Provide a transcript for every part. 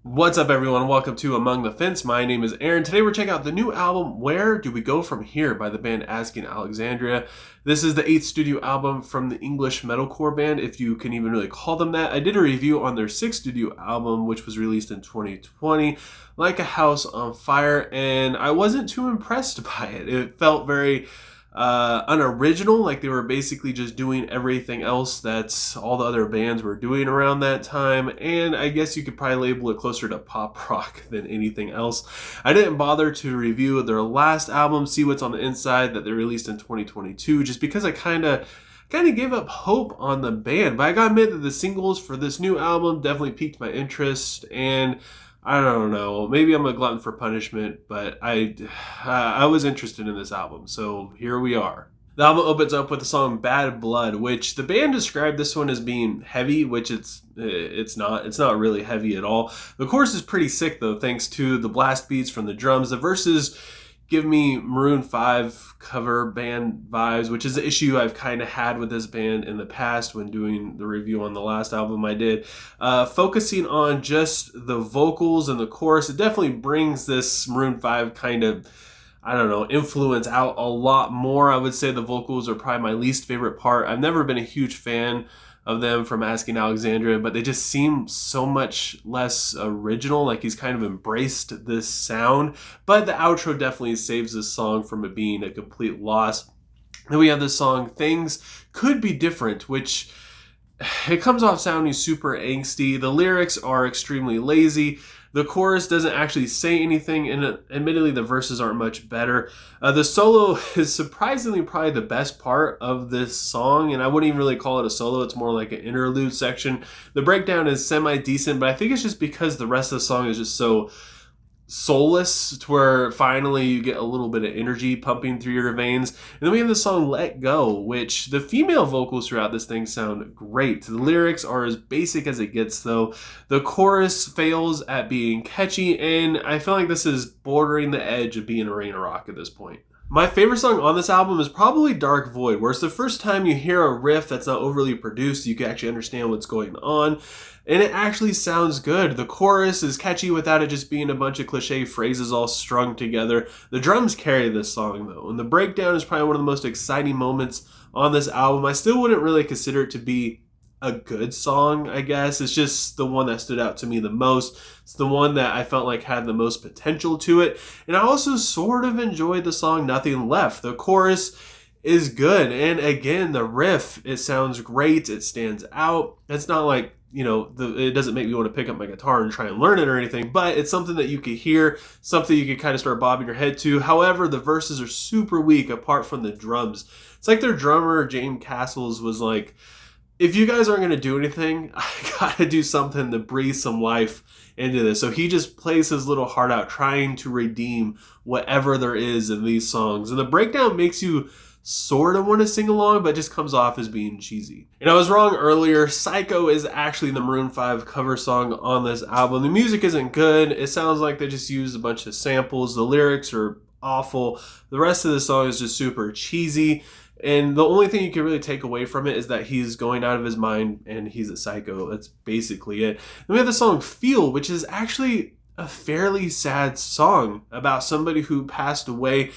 What's up, everyone? Welcome to Among the Fence. My name is Aaron. Today we're checking out the new album, Where Do We Go From Here by the band Alexandria. This is the 8th studio album from the English metalcore band, if you can even really call them that. I did a review on their 6th studio album, which was released in 2020, Like a House on Fire, and I wasn't too impressed by it. It felt very unoriginal, like they were basically just doing everything else that's all the other bands were doing around that time, and I guess you could probably label it closer to pop rock than anything else. I didn't bother to review their last album, See What's on the Inside, that they released in 2022, just because I kind of gave up hope on the band. But I gotta admit that the singles for this new album definitely piqued my interest, and I don't know. Maybe I'm a glutton for punishment, but I was interested in this album, so here we are. The album opens up with the song "Bad Blood," which the band described this one as being heavy, which it's not. It's not really heavy at all. The chorus is pretty sick though, thanks to the blast beats from the drums. The verses give me Maroon 5 cover band vibes, which is the issue I've kind of had with this band in the past when doing the review on the last album I did. Focusing on just the vocals and the chorus, it definitely brings this Maroon 5 kind of, I don't know, influence out a lot more. I would say the vocals are probably my least favorite part. I've never been a huge fan of them from Asking Alexandria, but they just seem so much less original, like he's kind of embraced this sound. But the outro definitely saves this song from it being a complete loss. Then we have this song, Things Could Be Different, which it comes off sounding super angsty. The lyrics are extremely lazy. The chorus doesn't actually say anything, and admittedly the verses aren't much better. The solo is surprisingly probably the best part of this song, and I wouldn't even really call it a solo. It's more like an interlude section. The breakdown is semi-decent, but I think it's just because the rest of the song is just so soulless to where finally you get a little bit of energy pumping through your veins. And then we have the song Let Go, which the female vocals throughout this thing sound great. The lyrics are as basic as it gets though. The chorus fails at being catchy, and I feel like this is bordering the edge of being a rain or rock at this point. My favorite song on this album is probably Dark Void, where it's the first time you hear a riff that's not overly produced, you can actually understand what's going on, and it actually sounds good. The chorus is catchy without it just being a bunch of cliche phrases all strung together. The drums carry this song though, and the breakdown is probably one of the most exciting moments on this album. I still wouldn't really consider it to be a good song, I guess. It's just the one that stood out to me the most. It's the one that I felt like had the most potential to it. And I also sort of enjoyed the song Nothing Left. The chorus is good. And again, the riff, it sounds great. It stands out. It's not like, it doesn't make me want to pick up my guitar and try and learn it or anything, but it's something that you could hear, something you could kind of start bobbing your head to. However, the verses are super weak apart from the drums. It's like their drummer, James Castles, was like, if you guys aren't going to do anything, I got to do something to breathe some life into this. So he just plays his little heart out, trying to redeem whatever there is in these songs. And the breakdown makes you sort of want to sing along, but just comes off as being cheesy. And I was wrong earlier. Psycho is actually the Maroon 5 cover song on this album. The music isn't good. It sounds like they just used a bunch of samples. The lyrics are awful. The rest of the song is just super cheesy. And the only thing you can really take away from it is that he's going out of his mind and he's a psycho. That's basically it. Then we have the song Feel, which is actually a fairly sad song about somebody who passed away,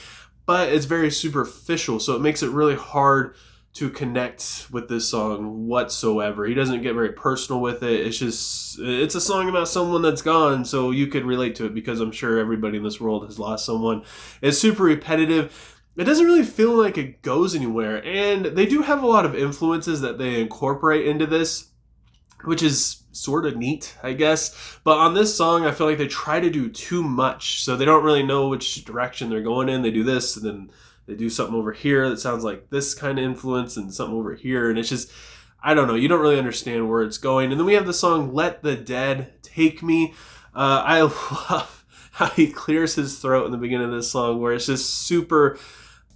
but it's very superficial, so it makes it really hard to connect with this song whatsoever. He doesn't get very personal with it. It's a song about someone that's gone, so you could relate to it because I'm sure everybody in this world has lost someone. It's super repetitive. It doesn't really feel like it goes anywhere, and they do have a lot of influences that they incorporate into this, which is sort of neat, I guess. But on this song, I feel like they try to do too much, so they don't really know which direction they're going in. They do this, and then they do something over here that sounds like this kind of influence, and something over here, and it's just, I don't know, you don't really understand where it's going. And then we have the song Let the Dead Take Me. I love how he clears his throat in the beginning of this song, where it's just super...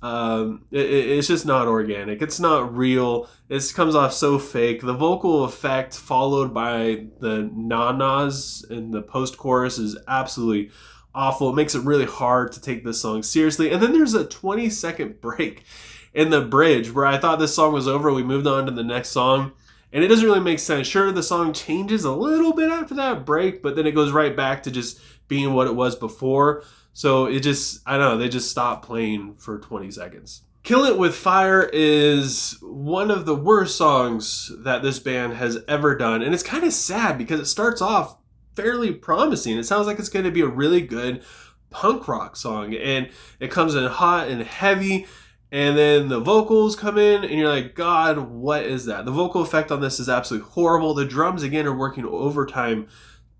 it's just not organic. It's not real. It comes off so fake. The vocal effect followed by the na-nas in the post-chorus is absolutely awful. It makes it really hard to take this song seriously. And then there's a 20-second break in the bridge where I thought this song was over. We moved on to the next song. And it doesn't really make sense. Sure, the song changes a little bit after that break, but then it goes right back to just being what it was before. So it just, I don't know, they just stop playing for 20 seconds. Kill It With Fire is one of the worst songs that this band has ever done. And it's kind of sad because it starts off fairly promising. It sounds like it's going to be a really good punk rock song. And it comes in hot and heavy. And then the vocals come in and you're like, God, what is that? The vocal effect on this is absolutely horrible. The drums, again, are working overtime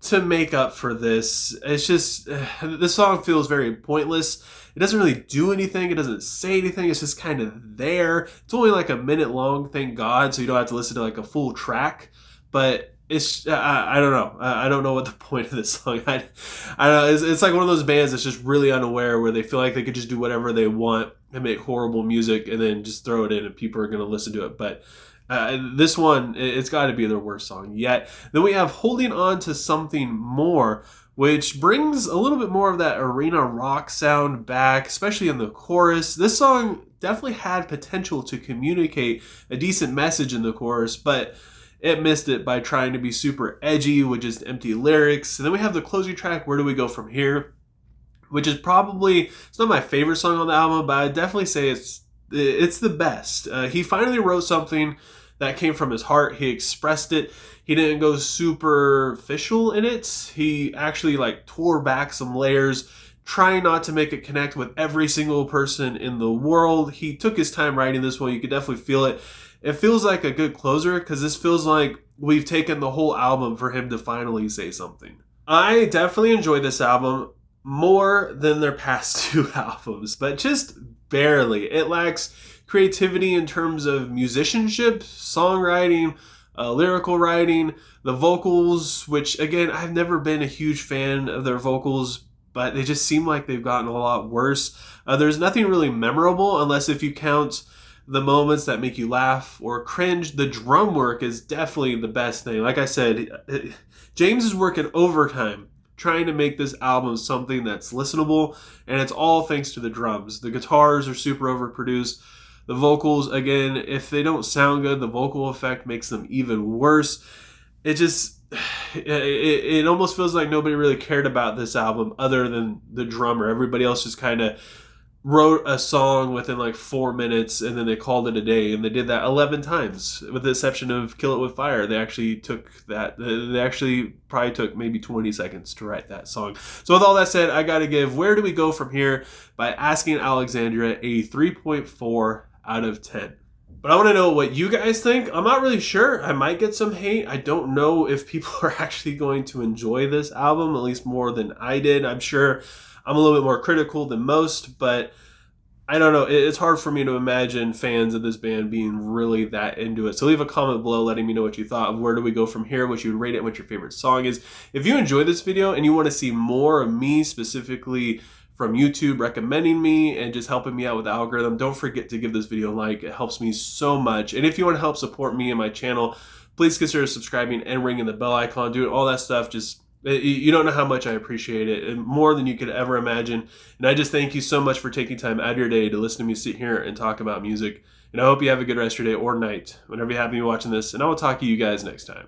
to make up for this. It's just, this song feels very pointless. It doesn't really do anything. It doesn't say anything. It's just kind of there. It's only like a minute long, thank God, so you don't have to listen to like a full track. But it's, I don't know. I don't know what the point of this song. I don't know. It's like one of those bands that's just really unaware where they feel like they could just do whatever they want and make horrible music and then just throw it in and people are going to listen to it. But this one, it's got to be their worst song yet. Then we have Holding On to Something More, which brings a little bit more of that arena rock sound back, especially in the chorus. This song definitely had potential to communicate a decent message in the chorus, but it missed it by trying to be super edgy with just empty lyrics. And then we have the closing track, Where Do We Go From Here, which is probably, it's not my favorite song on the album, but I'd definitely say it's the best. He finally wrote something that came from his heart. He expressed it. He didn't go superficial in it. He actually like tore back some layers, trying not to make it connect with every single person in the world. He took his time writing this one. You could definitely feel it. It feels like a good closer because this feels like we've taken the whole album for him to finally say something. I definitely enjoyed this album more than their past two albums, but just barely. It lacks creativity in terms of musicianship, songwriting, lyrical writing, the vocals, which again, I've never been a huge fan of their vocals, but they just seem like they've gotten a lot worse. There's nothing really memorable unless if you count the moments that make you laugh or cringe. The drum work is definitely the best thing. Like I said, James is working overtime trying to make this album something that's listenable, and it's all thanks to the drums. The guitars are super overproduced. The vocals, again, if they don't sound good, the vocal effect makes them even worse. It just, it almost feels like nobody really cared about this album other than the drummer. Everybody else just kind of wrote a song within like 4 minutes and then they called it a day, and they did that 11 times with the exception of Kill It With Fire. They actually probably took maybe 20 seconds to write that song. So with all that said, I gotta give Where Do We Go From Here by Asking Alexandria a 3.4 out of 10. But I want to know what you guys think. I'm not really sure. I might get some hate. I don't know if people are actually going to enjoy this album, at least more than I did. I'm sure I'm a little bit more critical than most, but I don't know. It's hard for me to imagine fans of this band being really that into it. So leave a comment below letting me know what you thought of Where Do We Go From Here, what you would rate it, what your favorite song is. If you enjoyed this video and you want to see more of me specifically from YouTube recommending me and just helping me out with the algorithm, don't forget to give this video a like. It helps me so much. And if you want to help support me and my channel, please consider subscribing and ringing the bell icon. Doing all that stuff, just you don't know how much I appreciate it, and more than you could ever imagine. And I just thank you so much for taking time out of your day to listen to me sit here and talk about music. And I hope you have a good rest of your day or night whenever you happen to be watching this. And I will talk to you guys next time.